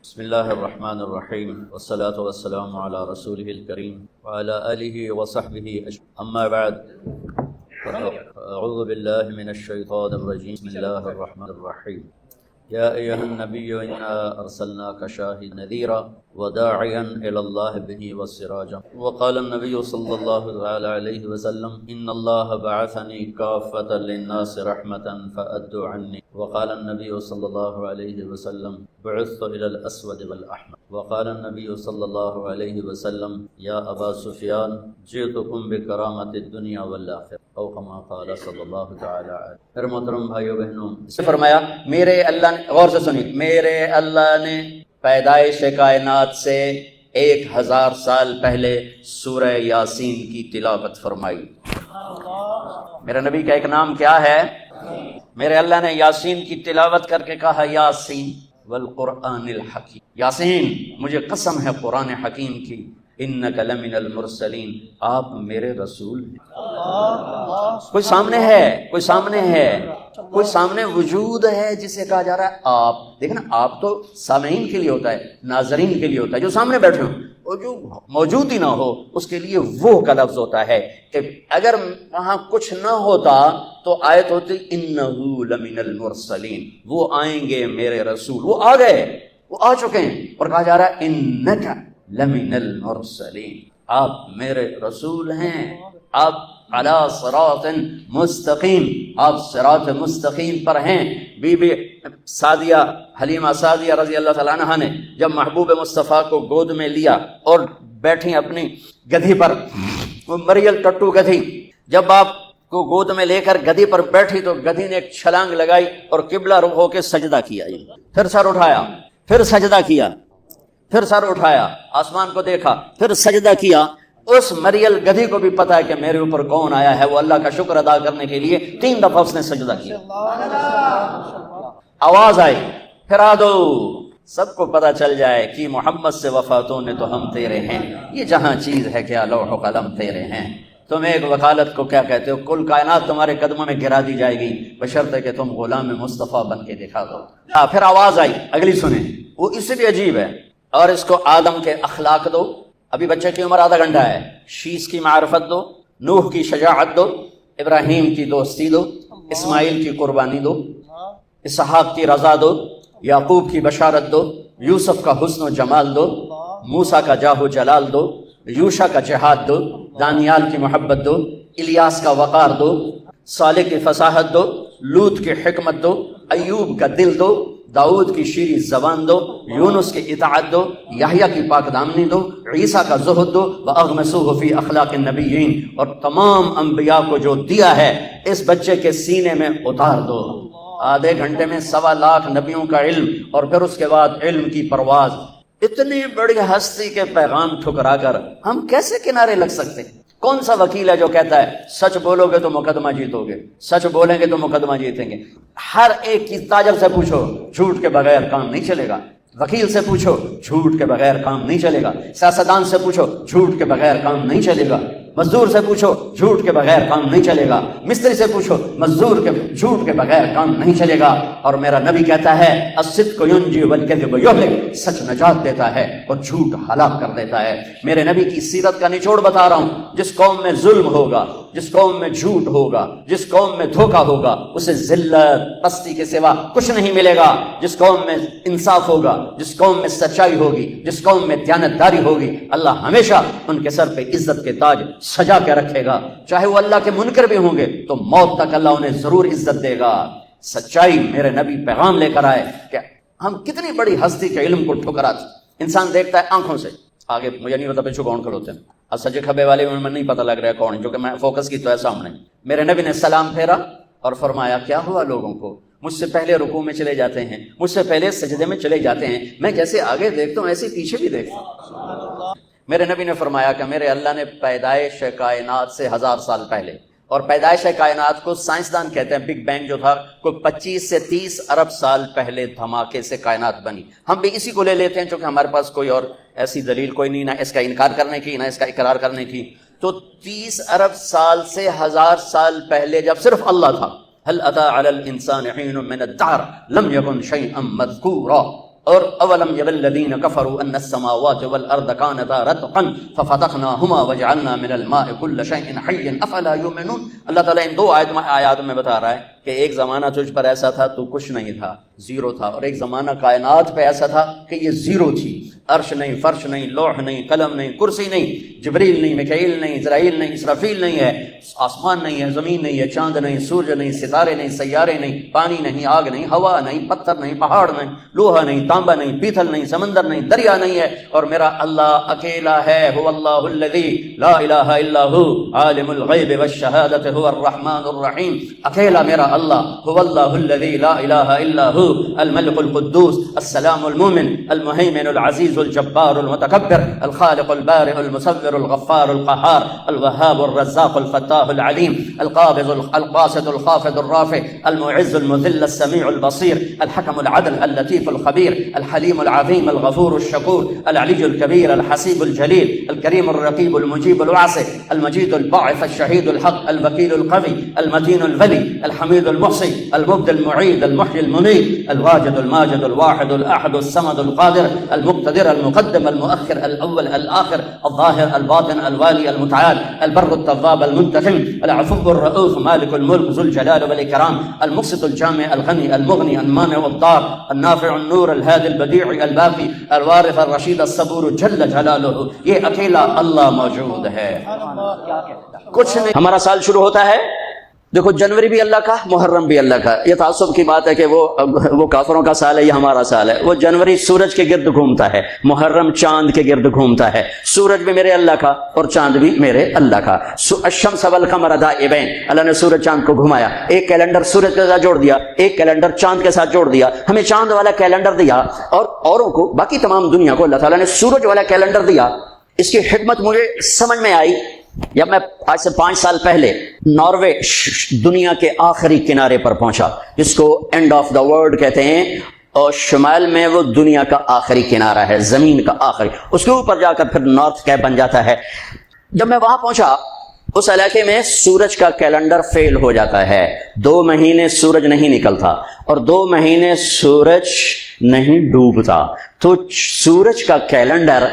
بسم اللہ الرحمن الرحیم والصلاة والسلام علی رسولہ الکریم وعلی آلہ وصحبہ اما بعد اعوذ باللہ من الشیطان الرجیم بسم اللہ الرحمن الرحیم یا ایہا النبی انا ارسلناک شاہدا نذیرا وداعیا الی اللہ بہ وسراجا وقال النبی صلی اللہ علیہ وسلم ان اللہ بعثنی کافۃ للناس رحمتا فأدوا عنی وقال النبی صلی اللہ علیہ وسلم بعثت الى الاسود والاحمر وقال النبی صلی اللہ علیہ وسلم یا ابا سفیان جئتکم بکرامۃ الدنیا والآخرہ او کما قال صلی اللہ تعالی علیہ. پھر محترم بھائیو بہنوں سے فرمایا میرے اللہ نے، غور سے سنیے، میرے اللہ نے پیدائش کائنات سے 1000 سال پہلے سورہ یاسین کی تلاوت فرمائی. میرے نبی کا ایک نام کیا ہے؟ میرے اللہ نے یاسین کی تلاوت کر کے کہا یاسین والقرآن الحکیم، یاسین مجھے قسم ہے قرآن حکیم کی، انک لمن المرسلین، آپ میرے رسول ہیں. کوئی سامنے ہے، کوئی سامنے ہے، کوئی سامنے وجود ہے جسے کہا جا رہا ہے آپ. دیکھنا، آپ تو سامعین کے لیے ہوتا ہے، ناظرین کے لیے ہوتا ہے، جو سامنے بیٹھے ہوں، اور جو موجود ہی نہ ہو اس کے لیے وہ کا لفظ ہوتا ہے. کہ اگر وہاں کچھ نہ ہوتا تو آیت ہوتی انہو لمن المرسلین، وہ آئیں گے میرے رسول. وہ آ گئے، وہ آ چکے ہیں، اور کہا جا رہا ہے انک لمن المرسلین، آپ میرے رسول ہیں، آپ علی صراط مستقیم، آپ صراط مستقیم پر ہیں. بی بی سعدیہ، حلیمہ سعدیہ رضی اللہ تعالیٰ عنہا نے جب محبوب مصطفیٰ کو گود میں لیا اور بیٹھی اپنی گدھی پر، وہ مریل ٹٹو گدھی، جب آپ کو گود میں لے کر گدھی پر بیٹھی تو گدھی نے ایک چھلانگ لگائی اور قبلہ رخ ہو کے سجدہ کیا، پھر سر اٹھایا، پھر سجدہ کیا، پھر سر اٹھایا، آسمان کو دیکھا، پھر سجدہ کیا. اس مریل گدھی کو بھی پتا ہے کہ میرے اوپر کون آیا ہے. وہ اللہ کا شکر ادا کرنے کے لیے 3 دفعہ اس نے سجدہ کیا. آواز آئی، پھر آ دو، سب کو پتا چل جائے کہ محمد سے وفاتوں نے تو ہم تیرے ہیں. یہ جہاں چیز ہے کیا لوح و قلم تیرے ہیں. تم ایک وکالت کو کیا کہتے ہو؟ کل کائنات تمہارے قدموں میں گرا دی جائے گی بشرطے کہ تم غلام مصطفیٰ بن کے دکھا دو. پھر آواز آئی، اگلی سنیں، وہ اس سے بھی عجیب ہے. اور اس کو آدم کے اخلاق دو، ابھی بچے کی عمر آدھا گھنٹہ ہے، شیش کی معرفت دو، نوح کی شجاعت دو، ابراہیم کی دوستی دو، اسماعیل کی قربانی دو، اسحاق کی رضا دو، یعقوب کی بشارت دو، یوسف کا حسن و جمال دو، موسیٰ کا جاہ و جلال دو، یوشع کا جہاد دو، دانیال کی محبت دو، الیاس کا وقار دو، صالح کی فصاحت دو، لوط کی حکمت دو، ایوب کا دل دو، داؤد کی شیریں زبان دو، یونس کی اطاعت دو، یحییٰ کی پاک دامنی دو، عیسیٰ کا زہد دو، وَأَغْمَسُوهُ فِي أَخْلَاقِ النَّبِيِّينَ، اور تمام انبیاء کو جو دیا ہے اس بچے کے سینے میں اتار دو. آدھے گھنٹے میں 1.25 لاکھ نبیوں کا علم، اور پھر اس کے بعد علم کی پرواز. اتنی بڑی ہستی کے پیغام ٹھکرا کر ہم کیسے کنارے لگ سکتے؟ کون سا وکیل ہے جو کہتا ہے سچ بولو گے تو مقدمہ جیتو گے، سچ بولیں گے تو مقدمہ جیتیں گے؟ ہر ایک کی تاجر سے پوچھو، جھوٹ کے بغیر کام نہیں چلے گا. وکیل سے پوچھو، جھوٹ کے بغیر کام نہیں چلے گا. سیاستدان سے پوچھو، جھوٹ کے بغیر کام نہیں چلے گا. مزدور سے پوچھو، جھوٹ کے بغیر کام نہیں چلے گا. مستری سے پوچھو، جھوٹ کے بغیر کام نہیں چلے گا. اور میرا نبی کہتا ہے الصدق ینجی والکذب یہلک، سچ نجات دیتا ہے اور جھوٹ ہلاک کر دیتا ہے. میرے نبی کی سیرت کا نچوڑ بتا رہا ہوں. جس قوم میں ظلم ہوگا، جس قوم میں جھوٹ ہوگا، جس قوم میں دھوکہ ہوگا، اسے ذلت پستی کے سوا کچھ نہیں ملے گا. جس قوم میں انصاف ہوگا، جس قوم میں سچائی ہوگی، جس قوم میں دیانتداری ہوگی، اللہ ہمیشہ ان کے سر پہ عزت کے تاج سجا کے رکھے گا. چاہے وہ اللہ کے منکر بھی ہوں گے تو موت تک اللہ انہیں ضرور عزت دے گا. سچائی میرے نبی پیغام لے کر آئے کہ ہم کتنی بڑی ہستی کے علم کو ٹھکراتے. انسان دیکھتا ہے آنکھوں سے، آگے مجھے نہیں پتا پیچھے کون کھڑوتے ہیں، اور سجے کھبے والے میں نہیں پتا لگ رہا ہے کون، جو کہ میں فوکس کی تو ہے سامنے. میرے نبی نے سلام پھیرا اور فرمایا کیا ہوا لوگوں کو؟ مجھ سے پہلے رکوع میں چلے جاتے ہیں، مجھ سے پہلے سجدے میں چلے جاتے ہیں، میں جیسے آگے دیکھتا ہوں ایسے پیچھے بھی دیکھتا ہوں. میرے نبی نے فرمایا کہ میرے اللہ نے پیدائش کائنات سے 1000 سال پہلے، اور پیدائش کائنات کو سائنسدان کہتے ہیں بگ بینگ جو تھا، کوئی 25 سے 30 ارب سال پہلے دھماکے سے کائنات بنی. ہم بھی اسی کو لے لیتے ہیں چونکہ ہمارے پاس کوئی اور ایسی دلیل کوئی نہیں، نہ اس کا انکار کرنے کی نہ اس کا اقرار کرنے کی. تو 30 ارب سال سے 1000 سال پہلے جب صرف اللہ تھا، هل اتى على الانسان حين من الدهر لم يكن شيئا مذكورا، اور اولم یری الذین کفروا ان السماوات والارض کانتا رتقا ففتقناهما وجعلنا من الماء كل شيء حي افلا یؤمنون. اللہ تعالیٰ ان دو آیات میں بتا رہا ہے کہ ایک زمانہ تجھ پر ایسا تھا تو کچھ نہیں تھا، زیرو تھا، اور ایک زمانہ کائنات پہ ایسا تھا کہ یہ زیرو تھی، عرش نہیں، فرش نہیں، لوح نہیں، قلم نہیں، کرسی نہیں، جبریل نہیں، میکائیل نہیں، اسرائیل نہیں، اسرافیل نہیں ہے، آسمان نہیں ہے، زمین نہیں ہے، چاند نہیں، سورج نہیں، ستارے نہیں، سیارے نہیں، پانی نہیں، آگ نہیں، ہوا نہیں، پتھر نہیں، پہاڑ نہیں، لوہا نہیں، تانبا نہیں، پیتل نہیں، سمندر نہیں، دریا نہیں ہے، اور میرا اللہ اکیلا ہے. هو اللہ الذی لا الہ الا هو عالم الغیب والشہادۃ هو الرحمن الرحیم. اکیلا میرا اللہ. هو اللہ الذی لا الہ الا هو الملک القدوس السلام المؤمن المہیمن العزیز الجبار المتکبر الخالق البارئ المصور الغفار القہار الوهاب الرزاق الفتاح العلیم القابض الباسط الخافض الرافع المعز المذل السمیع البصیر الحکم العدل اللطیف الخبیر الحلیم العظیم الغفور الشکور العلی الکبیر الحسیب الجلیل الکریم الرقیب المجیب الواسع المجید الباعث الشہید الحق الوکیل القوی المتین الولی الحمید المحصی المبدع المعید المحیی الممیت الواجد الماجد الواحد الاحد الصمد القادر المقتدر المقدم المؤخر الاول الاخر الظاهر الباطن الوالي المتعال البر التواب المنتقم العفو الرؤوف مالك الملك ذو الجلال والاكرام المقسط الجامع الغني المغني المانع الضار النافع النور الهادي البديع الباقي الوارث الرشيد الصبور جل جلاله. یہ اکیلا اللہ موجود ہے، کچھ نہیں. ہمارا سال شروع ہوتا ہے، دیکھو جنوری بھی اللہ کا، محرم بھی اللہ کا. یہ تعصب کی بات ہے کہ وہ کافروں کا سال ہے، یہ ہمارا سال ہے. وہ جنوری سورج کے گرد گھومتا ہے، محرم چاند کے گرد گھومتا ہے. سورج بھی میرے اللہ کا اور چاند بھی میرے اللہ کا. الشمس والقمر دائبین، اللہ نے سورج چاند کو گھمایا. ایک کیلنڈر سورج کے ساتھ جوڑ دیا، ایک کیلنڈر چاند کے ساتھ جوڑ دیا. ہمیں چاند والا کیلنڈر دیا اور اوروں کو، باقی تمام دنیا کو اللہ تعالیٰ نے سورج والا کیلنڈر دیا. اس کی حکمت مجھے سمجھ میں آئی جب میں آج سے 5 سال پہلے ناروے دنیا کے آخری کنارے پر پہنچا، جس کو اینڈ آف دا ورلڈ کہتے ہیں، اور شمال میں وہ دنیا کا آخری کنارہ ہے، زمین کا آخری. اس کے اوپر جا کر پھر نارتھ کیپ بن جاتا ہے. جب میں وہاں پہنچا اس علاقے میں سورج کا کیلنڈر فیل ہو جاتا ہے. 2 مہینے سورج نہیں نکلتا اور 2 مہینے سورج نہیں ڈوبتا. تو سورج کا کیلنڈر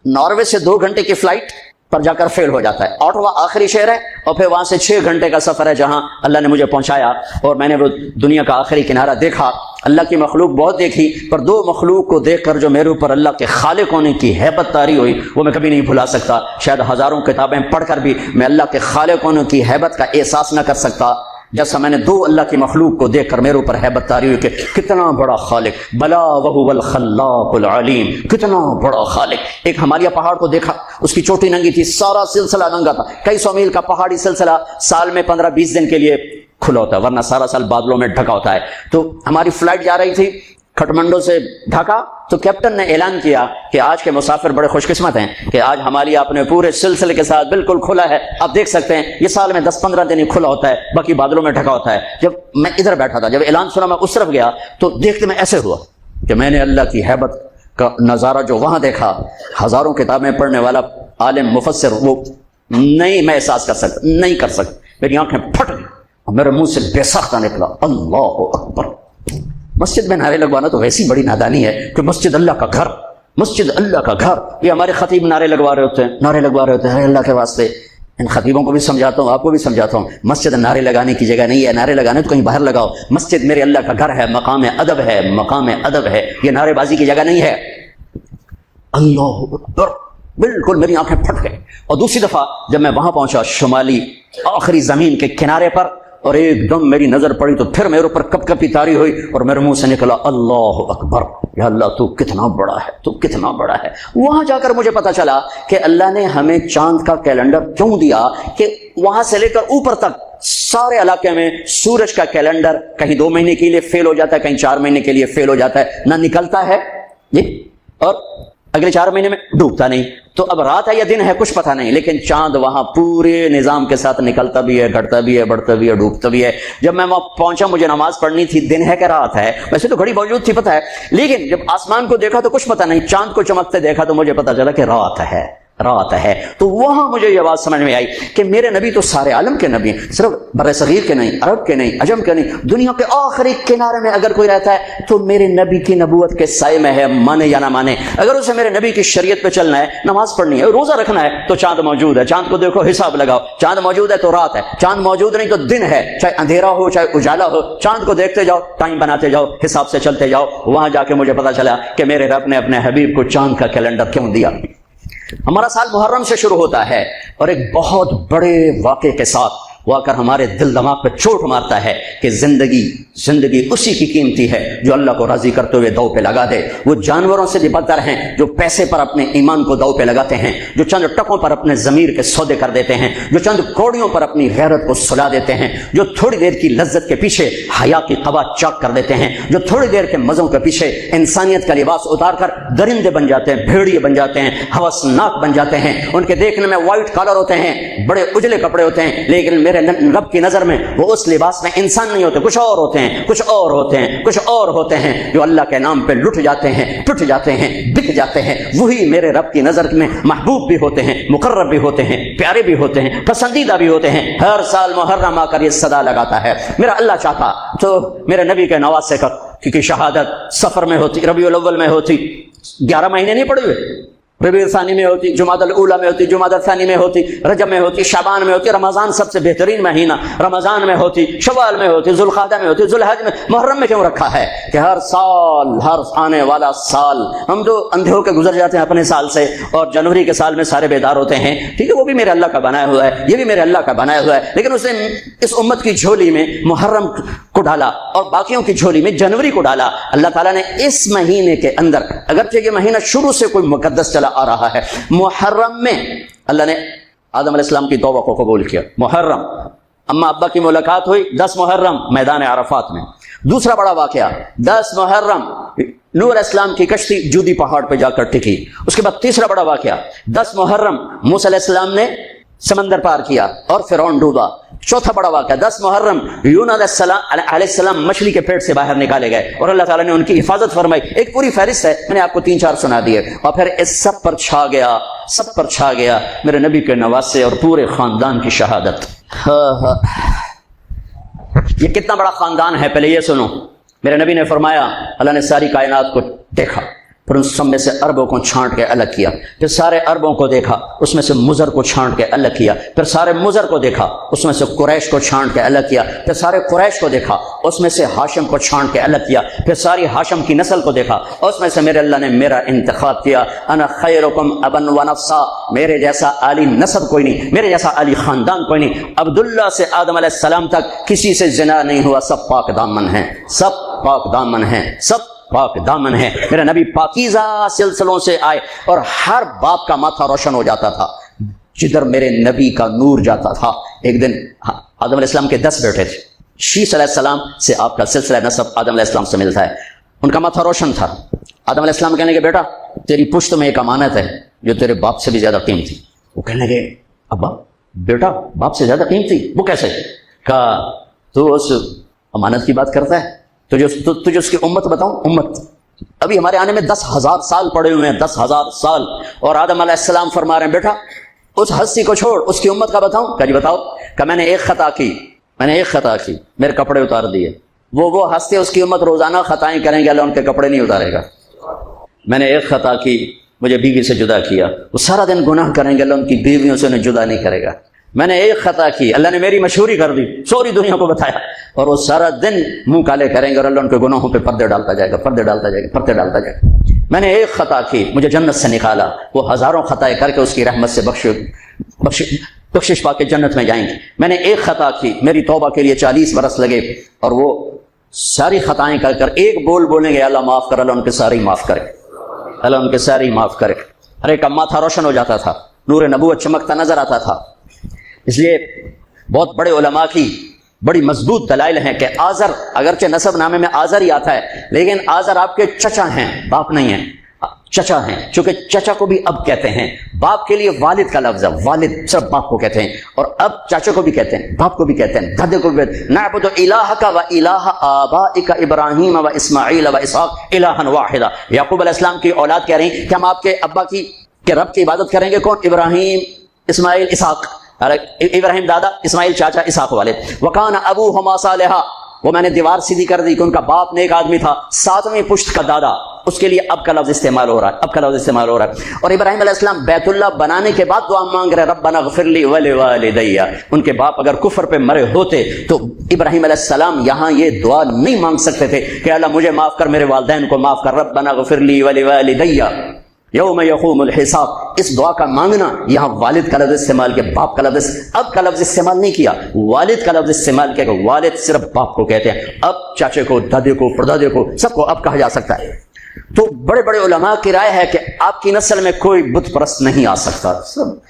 ناروے سے 2 گھنٹے کی فلائٹ پر جا کر فیل ہو جاتا ہے. اوٹوا آخری شہر ہے اور پھر وہاں سے 6 گھنٹے کا سفر ہے جہاں اللہ نے مجھے پہنچایا اور میں نے وہ دنیا کا آخری کنارہ دیکھا. اللہ کی مخلوق بہت دیکھی، پر 2 مخلوق کو دیکھ کر جو میرے اوپر اللہ کے خالق ہونے کی ہیبت طاری ہوئی وہ میں کبھی نہیں بھلا سکتا. شاید ہزاروں کتابیں پڑھ کر بھی میں اللہ کے خالق ہونے کی ہیبت کا احساس نہ کر سکتا جیسا میں نے 2 اللہ کی مخلوق کو دیکھ کر میرے اوپر ہیبت طاری ہوئی کہ کتنا بڑا خالق. بلا وہو الخلاق العلیم، کتنا بڑا خالق. ایک ہمالیہ پہاڑ کو دیکھا، اس کی چوٹی ننگی تھی، سارا سلسلہ ننگا تھا. کئی 100 میل کا پہاڑی سلسلہ سال میں 15-20 دن کے لیے کھلا ہوتا ہے، ورنہ سارا سال بادلوں میں ڈھکا ہوتا ہے. تو ہماری فلائٹ جا رہی تھی کھٹمنڈو سے ڈھاکا، تو کیپٹن نے اعلان کیا کہ آج کے مسافر بڑے خوش قسمت ہیں کہ آج ہمالیہ اپنے پورے سلسلے کے ساتھ بالکل کھلا ہے. آپ دیکھ سکتے ہیں یہ سال میں 10-15 دن ہی کھلا ہوتا ہے، باقی بادلوں میں ڈھکا ہوتا ہے. جب میں ادھر بیٹھا تھا، جب اعلان سنا میں اس طرف گیا تو دیکھتے میں ایسے ہوا کہ میں نے اللہ کی ہیبت کا نظارہ جو وہاں دیکھا، ہزاروں کتابیں پڑھنے والا عالم مفسر وہ نہیں میں احساس کر سکتا، نہیں کر سکتا. میری آنکھیں پھٹ گئی اور میرے منہ سے بے ساختہ نکلا اللہ اکبر. مسجد میں نعرے لگوانا تو ویسی بڑی نادانی ہے کہ مسجد اللہ کا گھر، مسجد اللہ کا گھر. یہ ہمارے خطیب نعرے لگوا رہے ہوتے ہیں، نعرے لگوا رہے ہوتے ہیں اللہ کے واسطے. ان خطیبوں کو بھی سمجھاتا ہوں، آپ کو بھی سمجھاتا ہوں، مسجد نعرے لگانے کی جگہ نہیں ہے. نعرے لگانے تو کہیں باہر لگاؤ. مسجد میرے اللہ کا گھر ہے، مقام ادب ہے، مقام ادب ہے. یہ نعرے بازی کی جگہ نہیں ہے. اللہ اکبر، بالکل میری آنکھیں پھٹ گئی. اور دوسری دفعہ جب میں وہاں پہنچا شمالی آخری زمین کے کنارے پر، اور ایک دم میری نظر پڑی تو پھر میرے اوپر کپ کپی طاری ہوئی اور میرے منہ سے نکلا اللہ اکبر. یا اللہ تو کتنا بڑا ہے، تو کتنا بڑا ہے. وہاں جا کر مجھے پتا چلا کہ اللہ نے ہمیں چاند کا کیلنڈر کیوں دیا کہ وہاں سے لے کر اوپر تک سارے علاقے میں سورج کا کیلنڈر کہیں 2 مہینے کے لیے فیل ہو جاتا ہے، کہیں 4 مہینے کے لیے فیل ہو جاتا ہے، نہ نکلتا ہے جی، اور اگلے 4 مہینے میں ڈوبتا نہیں. تو اب رات ہے یا دن ہے کچھ پتہ نہیں، لیکن چاند وہاں پورے نظام کے ساتھ نکلتا بھی ہے، گھٹتا بھی ہے، بڑھتا بھی ہے، ڈوبتا بھی ہے. جب میں وہاں پہنچا مجھے نماز پڑھنی تھی، دن ہے کہ رات ہے، ویسے تو گھڑی موجود تھی پتہ ہے، لیکن جب آسمان کو دیکھا تو کچھ پتہ نہیں. چاند کو چمکتے دیکھا تو مجھے پتہ چلا کہ رات ہے. رات ہے۔ تو وہاں مجھے یہ بات سمجھ میں آئی کہ میرے نبی تو سارے عالم کے نبی ہیں، صرف بر صغیر کے نہیں، عرب کے نہیں، عجم کے نہیں، دنیا کے آخری کنارے میں اگر کوئی رہتا ہے تو میرے نبی کی نبوت کے سائے میں ہے، مانے یا نہ مانے۔ اگر اسے میرے نبی کی شریعت پہ چلنا ہے، نماز پڑھنی ہے، روزہ رکھنا ہے، تو چاند موجود ہے، چاند کو دیکھو، حساب لگاؤ، چاند موجود ہے تو رات ہے، چاند موجود نہیں تو دن ہے، چاہے اندھیرا ہو چاہے اجالا ہو، چاند کو دیکھتے جاؤ، ٹائم بناتے جاؤ، حساب سے چلتے جاؤ۔ وہاں جا کے مجھے پتا چلا کہ میرے رب نے اپنے حبیب کو چاند کا کیلنڈر کیوں دیا۔ ہمارا سال محرم سے شروع ہوتا ہے اور ایک بہت بڑے واقعے کے ساتھ وہ آ کر ہمارے دل دماغ پہ چوٹ مارتا ہے کہ زندگی اسی کی قیمتی ہے جو اللہ کو راضی کرتے ہوئے دو پہ لگا دے۔ وہ جانوروں سے بھی بدتر ہیں جو پیسے پر اپنے ایمان کو دو پہ لگاتے ہیں، جو چند ٹکوں پر اپنے ضمیر کے سودے کر دیتے ہیں، جو چند کوڑیوں پر اپنی غیرت کو سلا دیتے ہیں، جو تھوڑی دیر کی لذت کے پیچھے حیا کی قبا چاک کر دیتے ہیں، جو تھوڑی دیر کے مزوں کے پیچھے انسانیت کا لباس اتار کر درندے بن جاتے ہیں، بھیڑیے بن جاتے ہیں، ہوسناک بن جاتے ہیں۔ ان کے دیکھنے میں وائٹ کالر ہوتے ہیں، بڑے اجلے کپڑے ہوتے ہیں، لیکن میرے رب کی نظر میں وہ اس لباس میں انسان نہیں ہوتے، کچھ اور ہوتے ہیں، کچھ اور ہوتے ہیں، کچھ اور ہوتے ہیں، جو اللہ کے نام پہ لٹ جاتے ہیں، ٹوٹ جاتے ہیں، بک جاتے ہیں۔ وہی میرے رب کی نظر میں محبوب بھی ہوتے ہیں، مقرب بھی ہوتے ہیں، پیارے بھی ہوتے ہیں، پسندیدہ بھی ہوتے ہیں۔ ہر سال محرم آ کر یہ صدا لگاتا ہے۔ میرا اللہ چاہتا تو میرے نبی کے نواسے کا کیونکہ شہادت سفر میں ہوتی، ربیع الاول میں ہوتی، 11 مہینے نہیں پڑے ہوئے، ربیع الثانی میں ہوتی، جمادی الاولی میں ہوتی، جمادی الثانی میں ہوتی، رجب میں ہوتی، شعبان میں ہوتی، رمضان سب سے بہترین مہینہ رمضان میں ہوتی، شوال میں ہوتی، ذوالقعدہ میں ہوتی، ذوالحج میں۔ محرم میں کیوں رکھا ہے کہ ہر سال، ہر آنے والا سال، ہم تو اندھے ہو کے گزر جاتے ہیں اپنے سال سے، اور جنوری کے سال میں سارے بیدار ہوتے ہیں، ٹھیک ہے، وہ بھی میرے اللہ کا بنایا ہوا ہے، یہ بھی میرے اللہ کا بنایا ہوا ہے، لیکن اس نے اس امت کی جھولی میں محرم کو ڈالا اور باقیوں کی جھولی میں جنوری کو ڈالا۔ اللہ تعالیٰ نے اس مہینے کے اندر، اگرچہ یہ مہینہ شروع سے کوئی مقدس چلا آ رہا ہے، محرم میں اللہ نے آدم علیہ السلام کی توبہ کو قبول کیا۔ محرم، اما ابا کی ملاقات ہوئی 10 محرم میدان عرفات میں۔ دوسرا بڑا واقعہ 10 محرم نوح علیہ السلام کی کشتی جودی پہاڑ پہ جا کر ٹکی۔ اس کے بعد تیسرا بڑا واقعہ 10 محرم موسیٰ علیہ السلام نے سمندر پار کیا اور فرعون ڈوبا۔ چوتھا بڑا واقعہ 10 محرم یونس علیہ السلام مچھلی کے پیٹ سے باہر نکالے گئے اور اللہ تعالیٰ نے ان کی حفاظت فرمائی۔ ایک پوری فہرست ہے، میں نے آپ کو 3-4 سنا دیے، اور پھر اس سب پر چھا گیا میرے نبی کے نواسے اور پورے خاندان کی شہادت۔ یہ کتنا بڑا خاندان ہے، پہلے یہ سنو۔ میرے نبی نے فرمایا اللہ نے ساری کائنات کو دیکھا، پھر ان سب میں سے عربوں کو چھانٹ کے الگ کیا، پھر سارے عربوں کو دیکھا، اس میں سے مضر کو چھانٹ کے الگ کیا، پھر سارے مضر کو دیکھا، اس میں سے قریش کو چھانٹ کے الگ کیا، پھر سارے قریش کو دیکھا، اس میں سے ہاشم کو چھانٹ کے الگ کیا، پھر ساری ہاشم کی نسل کو دیکھا، اس میں سے میرے اللہ نے میرا انتخاب کیا۔ انا خیرکم ابا و نفسا، میرے جیسا عالی نسب کوئی نہیں، میرے جیسا عالی خاندان کوئی نہیں۔ عبداللہ سے آدم علیہ السلام تک کسی سے زنا نہیں ہوا، سب پاک دامن ہیں، سب پاک دامن ہیں، سب پاک دامن ہے۔ میرا نبی پاکیزہ سلسلوں سے آئے اور ہر باپ کا ماتھا روشن ہو جاتا تھا جدھر میرے نبی کا نور جاتا تھا۔ ایک دن آدم علیہ السلام کے 10 بیٹے تھے، شیش علیہ السلام سے آپ کا سلسلہ نسب آدم علیہ السلام سے ملتا ہے، ان کا ماتھا روشن تھا۔ آدم علیہ السلام کہنے کے بیٹا تیری پشت میں ایک امانت ہے جو تیرے باپ سے بھی زیادہ قیمتی۔ وہ کہنے لگے ابا بیٹا باپ سے زیادہ قیمتی، وہ کیسے؟ کہا تو اس امانت کی بات کرتا ہے، تجھے اس کی امت بتاؤں؟ امت ابھی ہمارے آنے میں 10,000 سال پڑے ہوئے ہیں، 10,000 سال، اور آدم علیہ السلام فرما رہے ہیں بیٹا اس ہستی کو چھوڑ، اس کی امت کا بتاؤں؟ کہ جی بتاؤ۔ کہ میں نے ایک خطا کی، میرے کپڑے اتار دیے۔ وہ ہستی اس کی امت روزانہ خطائیں کریں گے، اللہ ان کے کپڑے نہیں اتارے گا۔ میں نے ایک خطا کی، مجھے بیوی سے جدا کیا، وہ سارا دن گناہ کریں گے، اللہ ان کی بیویوں سے انہیں جدا نہیں کرے گا۔ میں نے ایک خطا کی، اللہ نے میری مشہوری کر دی، سوری دنیا کو بتایا، اور وہ سارا دن منہ کالے کریں گے اور اللہ ان کے گناہوں پہ پردے ڈالتا جائے گا۔ میں نے ایک خطا کی، مجھے جنت سے نکالا، وہ ہزاروں خطائیں کر کے اس کی رحمت سے بخشش پا کے جنت میں جائیں گے۔ میں نے ایک خطا کی، میری توبہ کے لیے 40 برس لگے، اور وہ ساری خطائیں کر کر ایک بول بولیں گے اللہ معاف کر، اللہ ان کے ساری معاف کرے، اللہ ان کے ساری معاف کرے۔ ہر ایک کا ماتھا روشن ہو جاتا تھا، نور نبوت چمکتا نظر آتا تھا۔ اس لیے بہت بڑے علماء کی بڑی مضبوط دلائل ہیں کہ آزر، اگرچہ نسب نامے میں آزر ہی آتا ہے، لیکن آزر آپ کے چچا ہیں، باپ نہیں ہیں، چچا ہیں، چونکہ چچا کو بھی اب کہتے ہیں۔ باپ کے لیے والد کا لفظ ہے، والد صرف باپ کو کہتے ہیں، اور اب چاچا کو بھی کہتے ہیں، باپ کو بھی کہتے ہیں، دادے کو بھی کہتے ہیں۔ نعبد الہک و الہ آبائک ابراہیم و اسماعیل و اسحاق الہا واحدا۔ یعقوب علیہ السلام کی اولاد کہہ رہی کہ ہم آپ کے ابا کی کہ رب کی عبادت کریں گے کون؟ ابراہیم، اسماعیل، اسحاق، ابراہیم دادا، اسماعیل چاچا، اسحاق والد۔ وکان ابوہما صالحا، وہ میں نے دیوار سیدھی کر دی کہ ان کا باپ نیک آدمی تھا، ساتویں پشت کا دادا، اس کے لیے اب کا لفظ استعمال ہو رہا ہے، اب کا لفظ استعمال ہو رہا ہے۔ اور ابراہیم علیہ السلام بیت اللہ بنانے کے بعد دعا مانگ رہے ربنا اغفر لی ولوالدی، ان کے باپ اگر کفر پہ مرے ہوتے تو ابراہیم علیہ السلام یہاں یہ دعا نہیں مانگ سکتے تھے کہ اللہ مجھے معاف کر، میرے والدین کو معاف کر، ربنا اغفر لی ولوالدی یوم یقوم الحساب۔ اس دعا کا مانگنا یہاں والد کا لفظ استعمال کیا، باپ کا لفظ، اب کا لفظ استعمال نہیں کیا، والد کا لفظ استعمال کیا کہ والد صرف باپ کو کہتے ہیں، اب چاچے کو، دادے کو، پردادے کو، سب کو اب کہا جا سکتا ہے۔ تو بڑے بڑے علماء کی رائے ہے کہ آپ کی نسل میں کوئی بت پرست نہیں آ سکتا،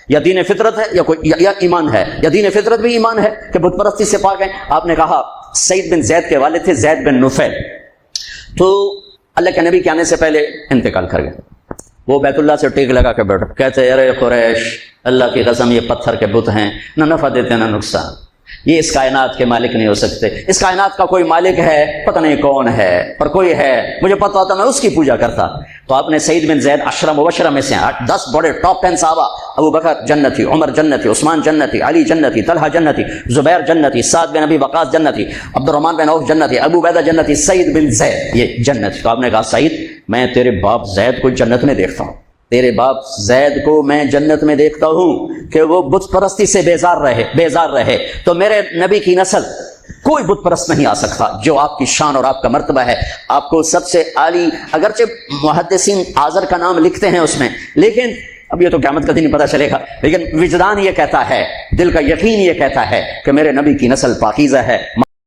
یا دین فطرت ہے یا ایمان ہے، یا دین فطرت بھی ایمان ہے کہ بت پرستی سے پاک ہیں۔ آپ نے کہا سعید بن زید کے والد تھے زید بن نفیل، تو اللہ کے نبی کے آنے سے پہلے انتقال کر گئے۔ وہ بیت اللہ سے ٹیک لگا کے بیٹھا، کہتے ارے قریش، اللہ کی قسم یہ پتھر کے بت ہیں، نہ نفع دیتے نہ نقصان، یہ اس کائنات کے مالک نہیں ہو سکتے، اس کائنات کا کوئی مالک ہے پتہ نہیں کون ہے، پر کوئی ہے مجھے پتہ ہوتا میں اس کی پوجا کرتا۔ تو آپ نے سعید بن زید عشرہ مبشرہ میں سے 10 بڑے ٹاپ 10 صحابہ، ابو بکر جنتی، عمر جنتی، عثمان جنتی، علی جنتی، طلحہ جنتی، زبیر جنتی، سعد بن ابی وقاص جنتی، عبد الرحمن بن عوف جنتی، ابو عبیدہ جنتی، سعید بن زید یہ جنتی۔ تو آپ نے کہا سعید میں تیرے باپ زید کو جنت میں دیکھتا ہوں، تیرے باپ زید کو میں جنت میں دیکھتا ہوں کہ وہ بت پرستی سے بیزار رہے، تو میرے نبی کی نسل کوئی بت پرست نہیں آ سکتا جو آپ کی شان اور آپ کا مرتبہ ہے۔ آپ کو سب سے عالی، اگرچہ محدثین آذر کا نام لکھتے ہیں اس میں، لیکن اب یہ تو قیامت کا دن ہی پتہ چلے گا، لیکن وجدان یہ کہتا ہے، دل کا یقین یہ کہتا ہے کہ میرے نبی کی نسل پاکیزہ ہے۔